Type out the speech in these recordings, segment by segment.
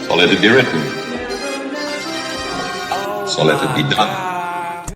So let it be written. So let it be done.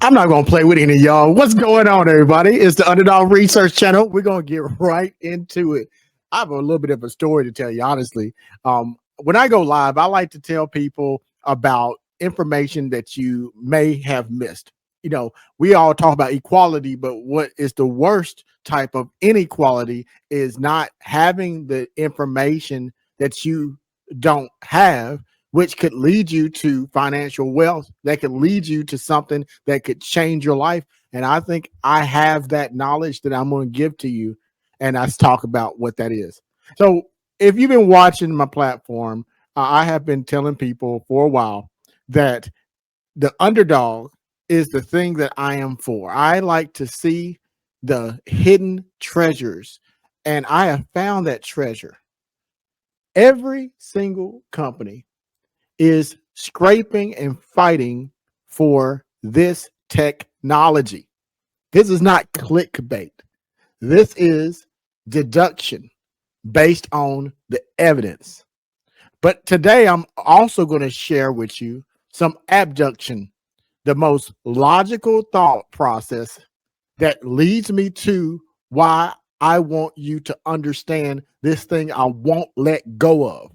I'm not going to play with any of y'all. What's going on, everybody? It's the Underdog Research Channel. We're going to get right into it. I have a little bit of a story to tell you, honestly. When I go live, I like to tell people about information that you may have missed. You know, we all talk about equality, but what is the worst type of inequality is not having the information that you don't have, which could lead you to financial wealth, that could lead you to something that could change your life. And I think I have that knowledge that I'm going to give to you. And let's talk about what that is. So if you've been watching my platform, I have been telling people for a while that the underdog is the thing that I am for. I like to see the hidden treasures, and I have found that treasure. Every single company is scraping and fighting for this technology. This is not clickbait. This is deduction based on the evidence. But today I'm also going to share with you some abduction, the most logical thought process that leads me to why I want you to understand this thing I won't let go of.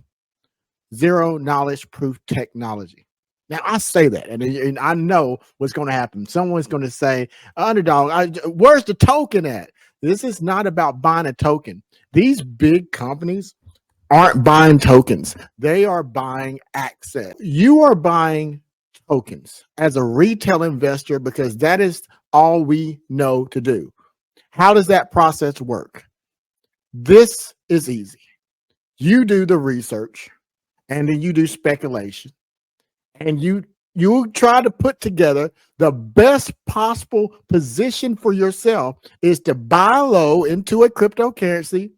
Zero knowledge proof technology. Now I say that, and I know what's going to happen. Someone's going to say, "Underdog, where's the token at?" This is not about buying a token. These big companies aren't buying tokens. They are buying access. You are buying tokens as a retail investor because that is all we know to do. How does that process work? This is easy. You do the research, and then you do speculation, and you try to put together the best possible position for yourself is to buy low into a cryptocurrency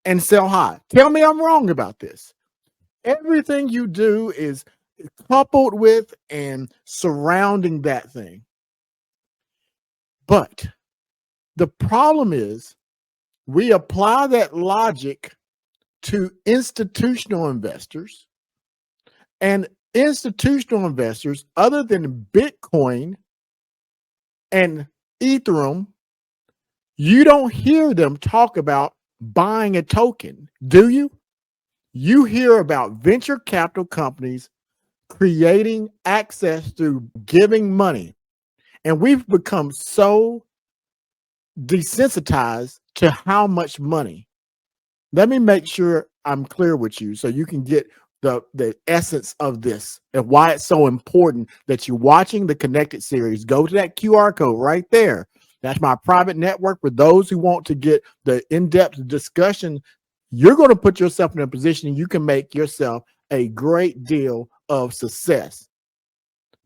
and sell high. Tell me I'm wrong about this. Everything you do is coupled with and surrounding that thing. But the problem is we apply that logic to institutional investors, and institutional investors, other than Bitcoin and Ethereum, you don't hear them talk about buying a token, do you? You hear about venture capital companies creating access through giving money. And we've become so desensitized to how much money. Let me make sure I'm clear with you so you can get the essence of this and why it's so important that you're watching the Connected series. Go to that QR code right there. That's my private network for those who want to get the in-depth discussion. You're going to put yourself in a position you can make yourself a great deal of success.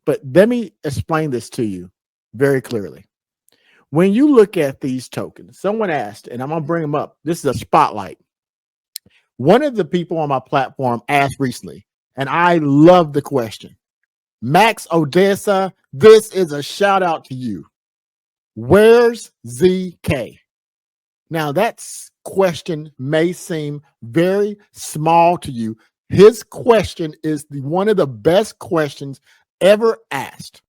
But let me explain this to you very clearly. When you look at these tokens, someone asked, and I'm going to bring them up. This is a spotlight. One of the people on my platform asked recently, and I love the question. Max Odessa, this is a shout out to you. Where's ZK? Now that question may seem very small to you. His question is one of the best questions ever asked.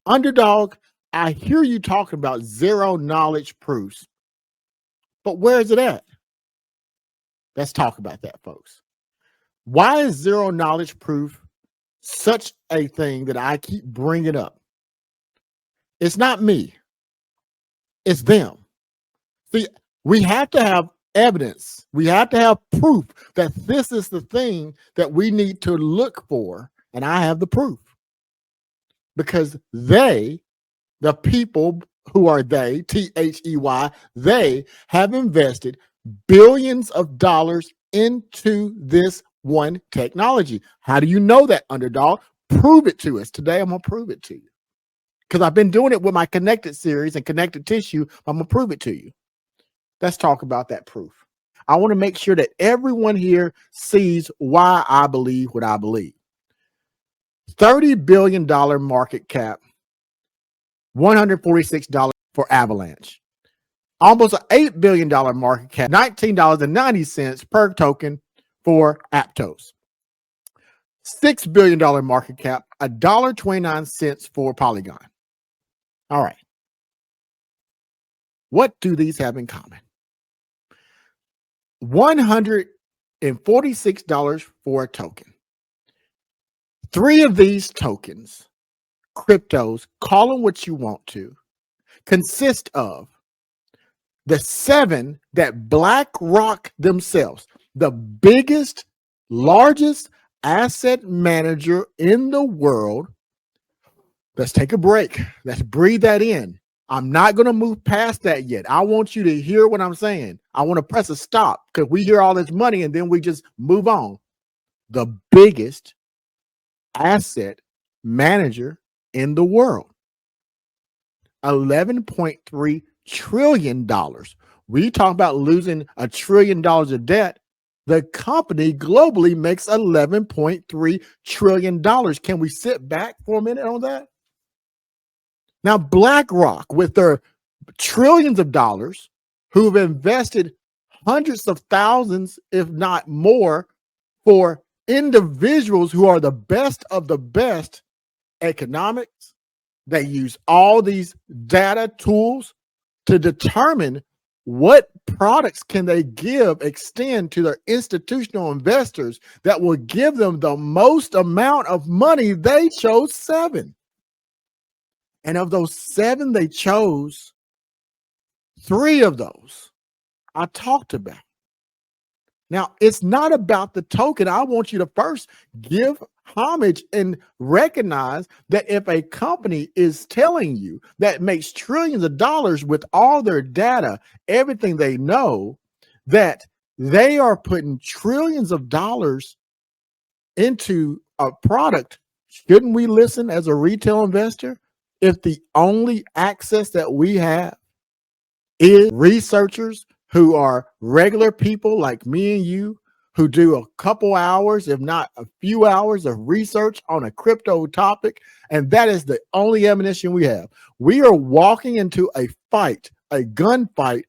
Underdog, I hear you talking about zero knowledge proofs, but where is it at? Let's talk about that, folks. Why is zero knowledge proof such a thing that I keep bringing up? It's not me. It's them. See, we have to have evidence. We have to have proof that this is the thing that we need to look for. And I have the proof. Because they, the people who are they, T-H-E-Y, they have invested billions of dollars into this one technology. How do you know that, underdog? Prove it to us. Today, I'm going to prove it to you. Because I've been doing it with my Connected series and Connected Tissue. I'm going to prove it to you. Let's talk about that proof. I want to make sure that everyone here sees why I believe what I believe. $30 billion market cap, $146 for Avalanche. Almost an $8 billion market cap, $19.90 per token for Aptos. $6 billion market cap, $1.29 for Polygon. All right. What do these have in common? $146 for a token. 3 of these tokens, cryptos, call them what you want to, consist of the 7 that BlackRock themselves, the biggest, largest asset manager in the world. Let's take a break. Let's breathe that in. I'm not going to move past that yet. I want you to hear what I'm saying. I want to press a stop because we hear all this money and then we just move on. The biggest asset manager in the world. $11.3 trillion. We talk about losing $1 trillion of debt. The company globally makes $11.3 trillion. Can we sit back for a minute on that? Now, BlackRock, with their trillions of dollars, who've invested hundreds of thousands, if not more, for individuals who are the best of the best economics. They use all these data tools to determine what products can they extend to their institutional investors that will give them the most amount of money. They chose 7. And of those 7 they chose, 3 of those I talked about. Now, it's not about the token. I want you to first give homage and recognize that if a company is telling you that makes trillions of dollars with all their data, everything they know, that they are putting trillions of dollars into a product, shouldn't we listen as a retail investor? If the only access that we have is researchers who are regular people like me and you, who do a couple hours, if not a few hours of research on a crypto topic, and that is the only ammunition we have. We are walking into a fight, a gunfight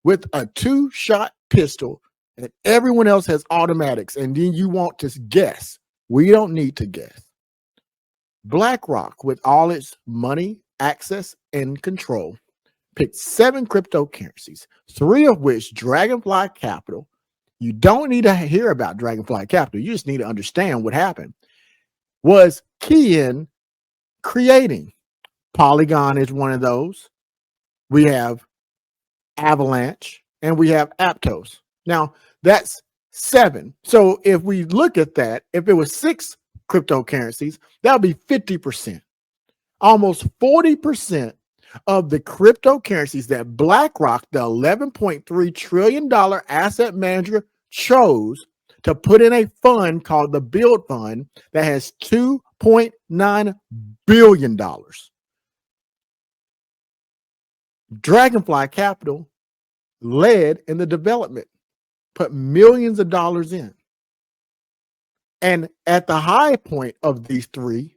with a 2-shot pistol, and everyone else has automatics, and then you want to guess. We don't need to guess. BlackRock, with all its money, access, and control, picked 7 cryptocurrencies, 3 of which Dragonfly Capital. You don't need to hear about Dragonfly Capital. You just need to understand what happened. Was key in creating. Polygon is one of those. We have Avalanche and we have Aptos. Now, that's 7. So if we look at that, if it was 6 cryptocurrencies, that would be 50%. Almost 40% of the cryptocurrencies that BlackRock, the $11.3 trillion asset manager, chose to put in a fund called the BUIDL Fund that has $2.9 billion. Dragonfly Capital led in the development, put millions of dollars in. And at the high point of these 3,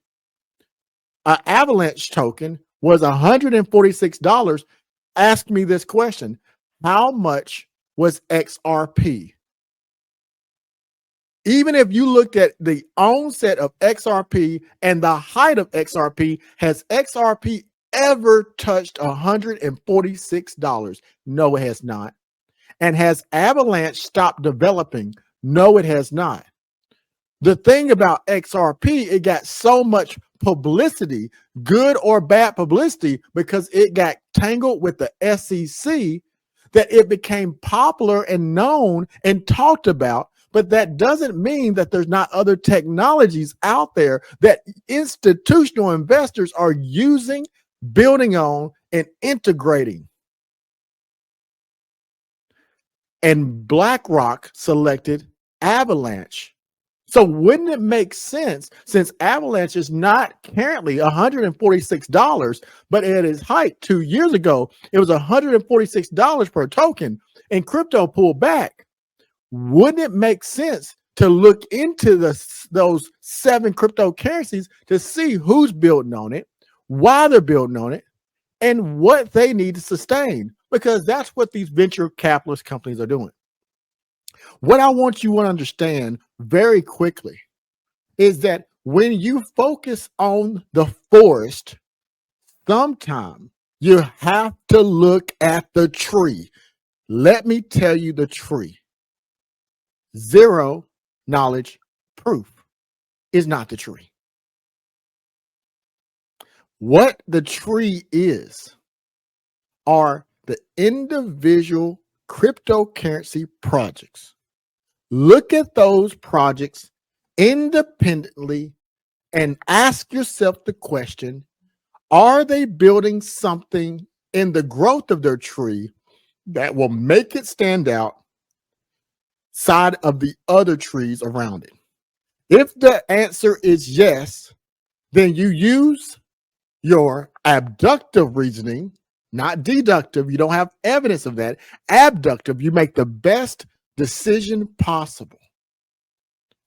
an Avalanche token was $146. Ask me this question: how much was XRP? Even if you looked at the onset of XRP and the height of XRP, has XRP ever touched $146? No, it has not. And has Avalanche stopped developing? No, it has not. The thing about XRP, it got so much publicity, good or bad publicity, because it got tangled with the SEC, that it became popular and known and talked about. But that doesn't mean that there's not other technologies out there that institutional investors are using, building on, and integrating. And BlackRock selected Avalanche. So wouldn't it make sense, since Avalanche is not currently $146, but at its height 2 years ago, it was $146 per token, and crypto pulled back? Wouldn't it make sense to look into those 7 cryptocurrencies to see who's building on it, why they're building on it, and what they need to sustain? Because that's what these venture capitalist companies are doing. What I want you to understand very quickly is that when you focus on the forest, sometimes you have to look at the tree. Let me tell you the tree. Zero knowledge proof is not the tree. What the tree is are the individual cryptocurrency projects. Look at those projects independently and ask yourself the question, are they building something in the growth of their tree that will make it stand out side of the other trees around it? If the answer is yes, then you use your abductive reasoning, not deductive. You don't have evidence of that. Abductive, you make the best decision possible.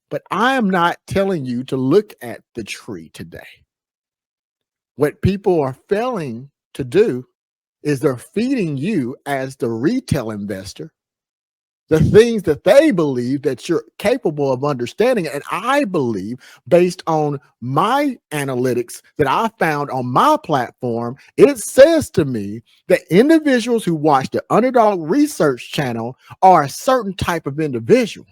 But I am not telling you to look at the tree today. What people are failing to do is they're feeding you as the retail investor the things that they believe that you're capable of understanding. And I believe, based on my analytics that I found on my platform, it says to me that individuals who watch the Underdog Research channel are a certain type of individual.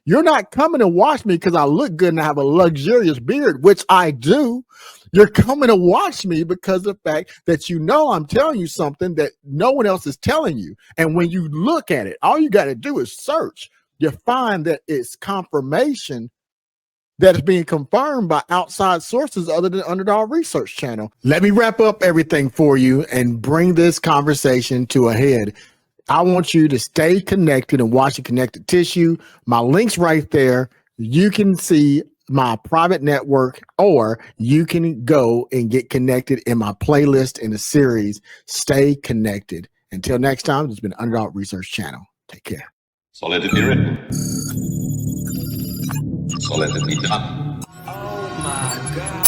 You're not coming to watch me because I look good and I have a luxurious beard, which I do. You're coming to watch me because of the fact that you know I'm telling you something that no one else is telling you. And when you look at it, all you got to do is search. You find that it's confirmation that is being confirmed by outside sources other than Underdog Research channel. Let me wrap up everything for you and bring this conversation to a head. I want you to stay connected and watch the Connected Tissue. My link's right there. You can see my private network, or you can go and get connected in my playlist in the series. Stay connected. Until next time, this has been Underdog Research Channel. Take care. So let it be written. So let it be done. Oh my God.